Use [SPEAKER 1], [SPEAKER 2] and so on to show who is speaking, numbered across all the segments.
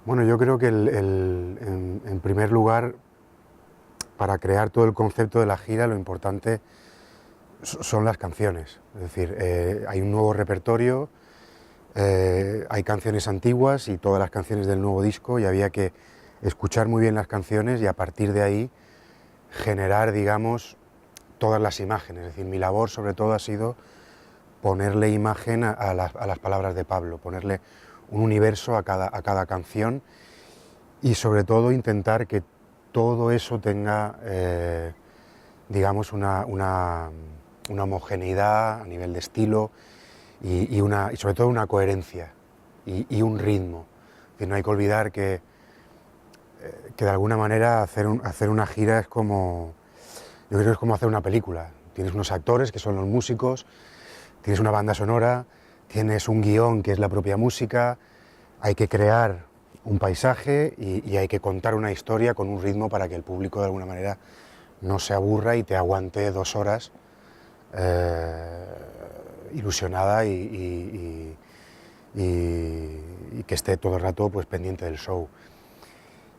[SPEAKER 1] Bueno, yo creo que en primer lugar, para crear todo el concepto de la gira, lo importante son las canciones. Es decir, hay un nuevo repertorio, hay canciones antiguas y todas las canciones del nuevo disco, y había que escuchar muy bien las canciones y a partir de ahí generar, digamos, todas las imágenes. Es decir, mi labor sobre todo ha sido ponerle imagen a las palabras de Pablo, ponerle un universo a cada canción y sobre todo intentar que todo eso tenga, digamos, una homogeneidad a nivel de estilo y sobre todo una coherencia y un ritmo. Que no hay que olvidar que de alguna manera hacer una gira es como, yo creo que es como hacer una película. Tienes unos actores que son los músicos, tienes una banda sonora, tienes un guión que es la propia música, hay que crear un paisaje y hay que contar una historia con un ritmo para que el público de alguna manera no se aburra y te aguante 2 horas ilusionada y que esté todo el rato pues, pendiente del show.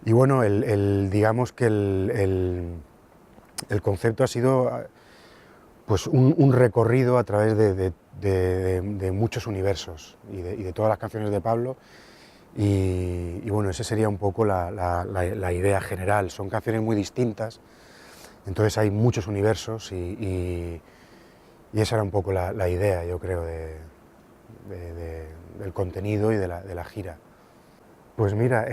[SPEAKER 1] Y bueno, digamos que el concepto ha sido pues un recorrido a través de muchos universos y de todas las canciones de Pablo. Y bueno, esa sería un poco la idea general. Son canciones muy distintas, entonces hay muchos universos y esa era un poco la idea, yo creo, del contenido y de la gira. Pues mira,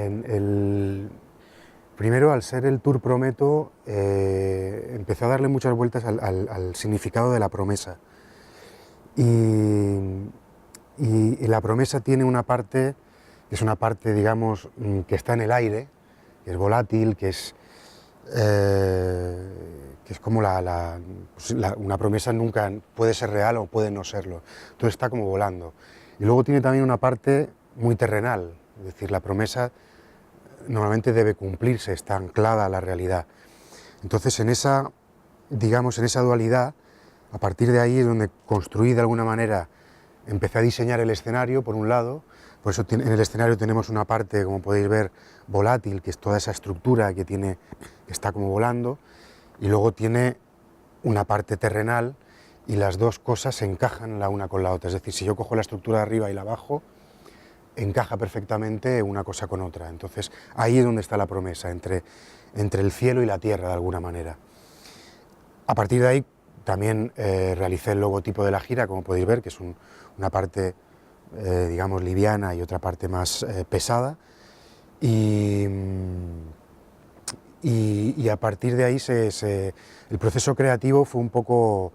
[SPEAKER 1] primero al ser el Tour Prometo, empecé a darle muchas vueltas al significado de la promesa. Y, y la promesa tiene una parte, que es una parte, digamos, que está en el aire, que es volátil, que es como una promesa nunca puede ser real o puede no serlo, todo está como volando. Y luego tiene también una parte muy terrenal, es decir, la promesa normalmente debe cumplirse, está anclada a la realidad. Entonces digamos, en esa dualidad, a partir de ahí es donde construí de alguna manera, empecé a diseñar el escenario, por un lado, por eso en el escenario tenemos una parte, como podéis ver, volátil, que es toda esa estructura que está como volando, y luego tiene una parte terrenal, y las dos cosas se encajan la una con la otra. Es decir, si yo cojo la estructura de arriba y la bajo, encaja perfectamente una cosa con otra. Entonces, ahí es donde está la promesa, entre el cielo y la tierra, de alguna manera. A partir de ahí también realicé el logotipo de la gira, como podéis ver, que es una parte, digamos, liviana y otra parte más pesada. Y, y a partir de ahí el proceso creativo fue un poco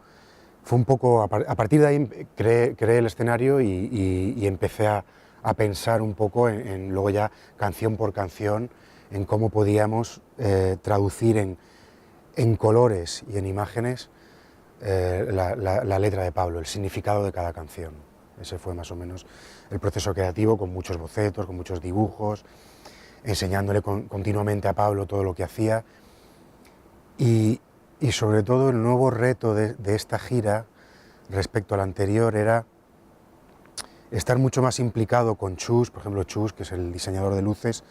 [SPEAKER 1] a partir de ahí creé el escenario y empecé a pensar un poco luego ya canción por canción en cómo podíamos traducir en colores y en imágenes la letra de Pablo, el significado de cada canción. Ese fue más o menos el proceso creativo, con muchos bocetos, con muchos dibujos, enseñándole continuamente a Pablo todo lo que hacía y sobre todo el nuevo reto de esta gira respecto a la anterior era estar mucho más implicado con Chus, por ejemplo Chus, que es el diseñador de luces,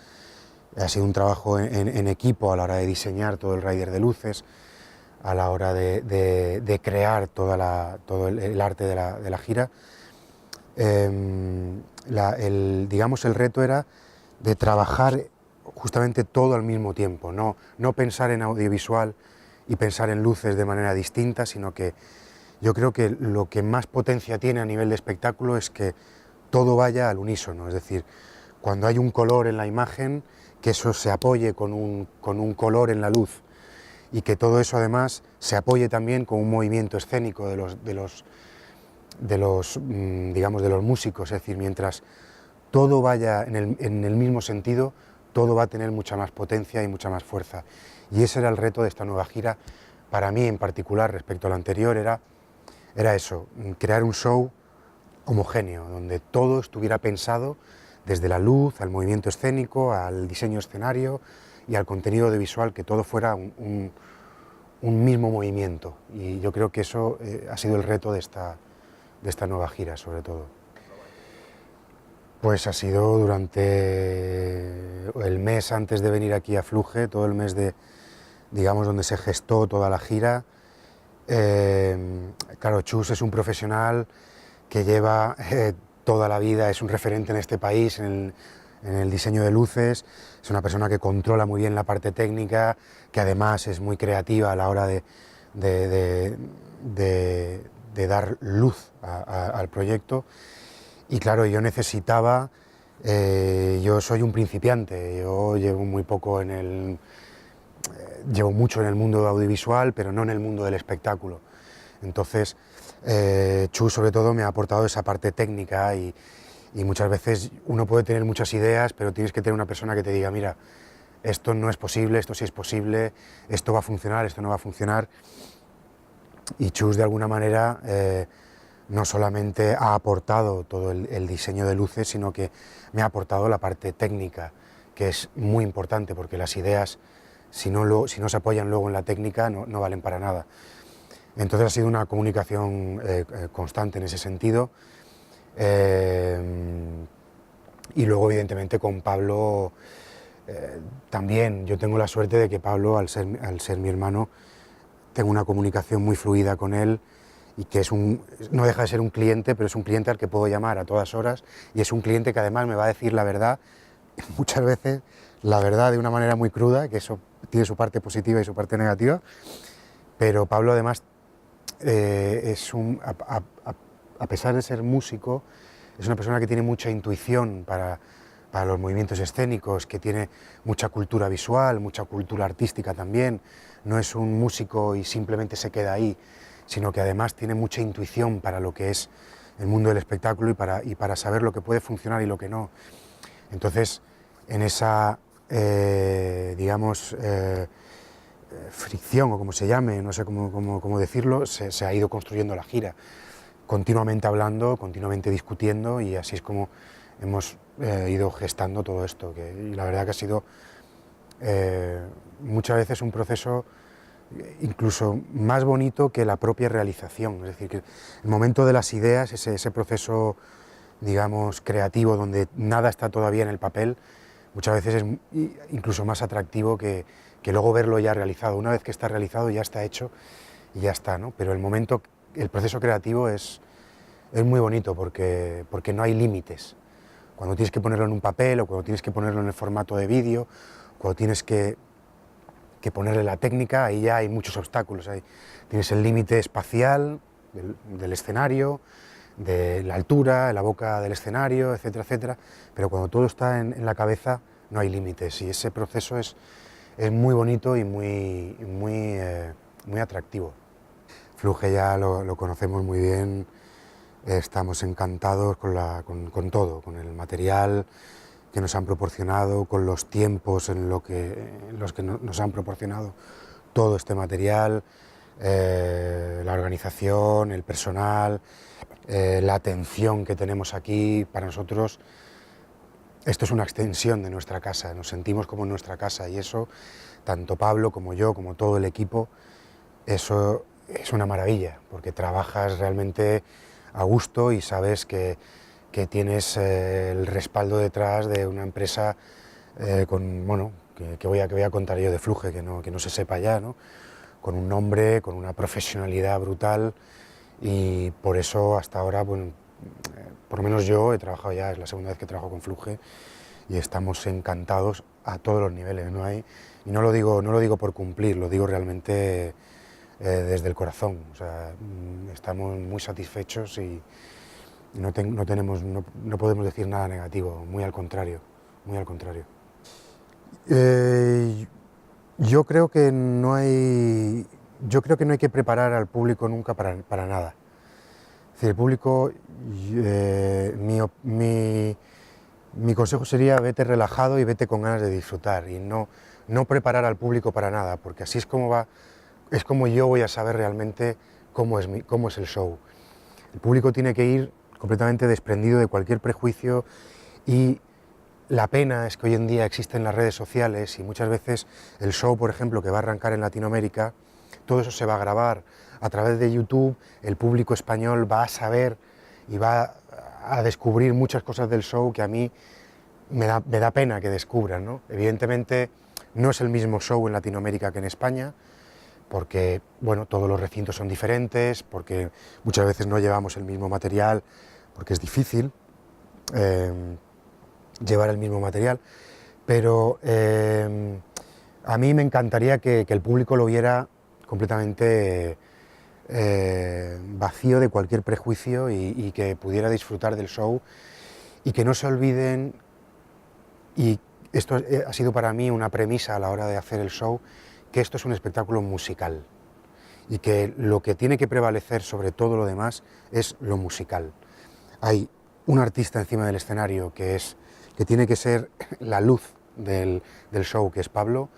[SPEAKER 1] ha sido un trabajo en equipo a la hora de diseñar todo el rider de luces, a la hora de crear todo el arte de la gira. Digamos, el reto era de trabajar justamente todo al mismo tiempo, no pensar en audiovisual y pensar en luces de manera distinta, sino que yo creo que lo que más potencia tiene a nivel de espectáculo es que todo vaya al unísono, es decir, cuando hay un color en la imagen, que eso se apoye con un color en la luz y que todo eso además se apoye también con un movimiento escénico digamos, de los músicos, es decir, mientras todo vaya en el mismo sentido, todo va a tener mucha más potencia y mucha más fuerza. Y ese era el reto de esta nueva gira, para mí en particular respecto a la anterior, era eso, crear un show homogéneo, donde todo estuviera pensado desde la luz, al movimiento escénico, al diseño escenario y al contenido de visual, que todo fuera un mismo movimiento. Y yo creo que eso ha sido el reto de esta nueva gira, sobre todo. Pues ha sido durante el mes antes de venir aquí a Fluge, todo el mes de, digamos, donde se gestó toda la gira. Claro, Chus es un profesional que lleva toda la vida, es un referente en este país, en el diseño de luces, es una persona que controla muy bien la parte técnica, que además es muy creativa a la hora de, de- de dar luz al proyecto. Y claro, yo necesitaba, yo soy un principiante, yo llevo muy poco en el, llevo mucho en el mundo audiovisual, pero no en el mundo del espectáculo. Entonces, Chus sobre todo me ha aportado esa parte técnica y muchas veces uno puede tener muchas ideas, pero tienes que tener una persona que te diga, mira, esto no es posible, esto sí es posible, esto va a funcionar, esto no va a funcionar. Y Chus de alguna manera no solamente ha aportado todo el diseño de luces, sino que me ha aportado la parte técnica, que es muy importante porque las ideas, si no se apoyan luego en la técnica, no valen para nada. Entonces ha sido una comunicación constante en ese sentido. Y luego, evidentemente, con Pablo también. Yo tengo la suerte de que Pablo, al ser mi hermano, tengo una comunicación muy fluida con él y que no deja de ser un cliente, pero es un cliente al que puedo llamar a todas horas y es un cliente que además me va a decir la verdad, muchas veces la verdad de una manera muy cruda, que eso tiene su parte positiva y su parte negativa, pero Pablo además a pesar de ser músico, es una persona que tiene mucha intuición para los movimientos escénicos, que tiene mucha cultura visual, mucha cultura artística también. No es un músico y simplemente se queda ahí, sino que además tiene mucha intuición para lo que es el mundo del espectáculo y para saber lo que puede funcionar y lo que no. Entonces, en esa, digamos, fricción o como se llame, no sé cómo decirlo, se ha ido construyendo la gira, continuamente hablando, continuamente discutiendo y así es como hemos ido gestando todo esto, y la verdad que ha sido muchas veces un proceso incluso más bonito que la propia realización, es decir, que el momento de las ideas, ese proceso, digamos, creativo, donde nada está todavía en el papel, muchas veces es incluso más atractivo que luego verlo ya realizado. Una vez que está realizado ya está hecho y ya está, ¿no? Pero el proceso creativo es muy bonito porque no hay límites. Cuando tienes que ponerlo en un papel o cuando tienes que ponerlo en el formato de vídeo, cuando tienes que ponerle la técnica, ahí ya hay muchos obstáculos. Tienes el límite espacial del escenario, de la altura, de la boca del escenario, etcétera, etcétera, pero cuando todo está en la cabeza no hay límites y ese proceso es muy bonito y muy atractivo. Fluge ya lo conocemos muy bien, estamos encantados con todo, con el material que nos han proporcionado, con los tiempos en los que nos han proporcionado todo este material, la organización, el personal, la atención que tenemos aquí. Para nosotros esto es una extensión de nuestra casa, nos sentimos como en nuestra casa y eso, tanto Pablo como yo, como todo el equipo, eso es una maravilla, porque trabajas realmente a gusto y sabes que tienes el respaldo detrás de una empresa que voy a contar yo de Fluge, que no se sepa ya, ¿no? Con un nombre, con una profesionalidad brutal y por eso hasta ahora, bueno, por lo menos yo he trabajado ya, es la segunda vez que trabajo con Fluge y estamos encantados a todos los niveles, y no lo digo por cumplir, lo digo realmente desde el corazón, o sea, estamos muy satisfechos y no podemos decir nada negativo, muy al contrario, muy al contrario. Yo creo que no hay que preparar al público nunca para nada. Es decir, el público, mi consejo sería vete relajado y vete con ganas de disfrutar y no preparar al público para nada, porque así es como yo voy a saber realmente cómo es el show. El público tiene que ir completamente desprendido de cualquier prejuicio y la pena es que hoy en día existen las redes sociales y muchas veces el show, por ejemplo, que va a arrancar en Latinoamérica, todo eso se va a grabar a través de YouTube, el público español va a saber y va a descubrir muchas cosas del show que a mí me da pena que descubran, ¿no? Evidentemente no es el mismo show en Latinoamérica que en España, porque bueno, todos los recintos son diferentes, porque muchas veces no llevamos el mismo material, porque es difícil llevar el mismo material, pero a mí me encantaría que el público lo viera completamente vacío de cualquier prejuicio y que pudiera disfrutar del show y que no se olviden, y esto ha sido para mí una premisa a la hora de hacer el show, que esto es un espectáculo musical y que lo que tiene que prevalecer sobre todo lo demás es lo musical. Hay un artista encima del escenario que tiene que ser la luz del show, que es Pablo,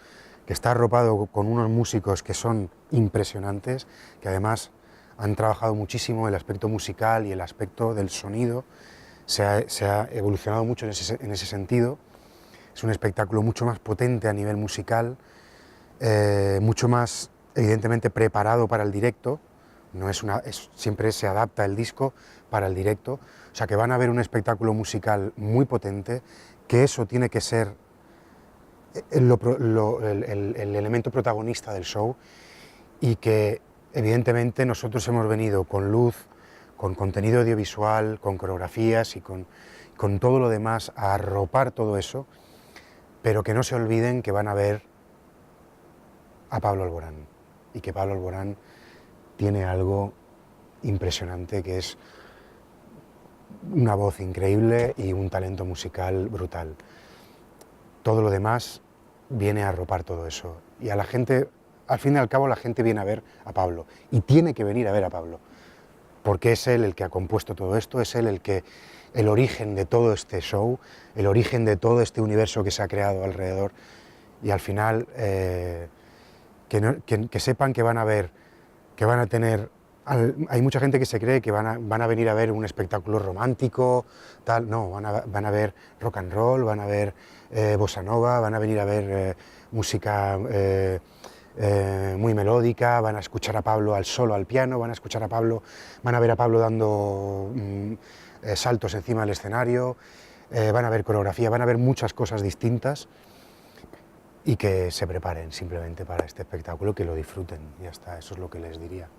[SPEAKER 1] que está arropado con unos músicos que son impresionantes, que además han trabajado muchísimo el aspecto musical y el aspecto del sonido, se ha evolucionado mucho en ese sentido. Es un espectáculo mucho más potente a nivel musical, mucho más evidentemente preparado para el directo, siempre se adapta el disco para el directo, o sea que van a ver un espectáculo musical muy potente, que eso tiene que ser el elemento protagonista del show, y que evidentemente nosotros hemos venido con luz, con contenido audiovisual, con coreografías y con todo lo demás a arropar todo eso, pero que no se olviden que van a ver a Pablo Alborán, y que Pablo Alborán tiene algo impresionante, que es una voz increíble y un talento musical brutal. Todo lo demás viene a arropar todo eso, y a la gente, al fin y al cabo, la gente viene a ver a Pablo, y tiene que venir a ver a Pablo, porque es él el que ha compuesto todo esto, es él el origen de todo este show, el origen de todo este universo que se ha creado alrededor, y al final que sepan que van a ver, que van a tener... Hay mucha gente que se cree que van a venir a ver un espectáculo romántico, tal, no, van a ver rock and roll, van a ver bossa nova, van a venir a ver música muy melódica, van a escuchar a Pablo al solo al piano, van a ver a Pablo dando saltos encima del escenario, van a ver coreografía, van a ver muchas cosas distintas, y que se preparen simplemente para este espectáculo, que lo disfruten, ya está, eso es lo que les diría.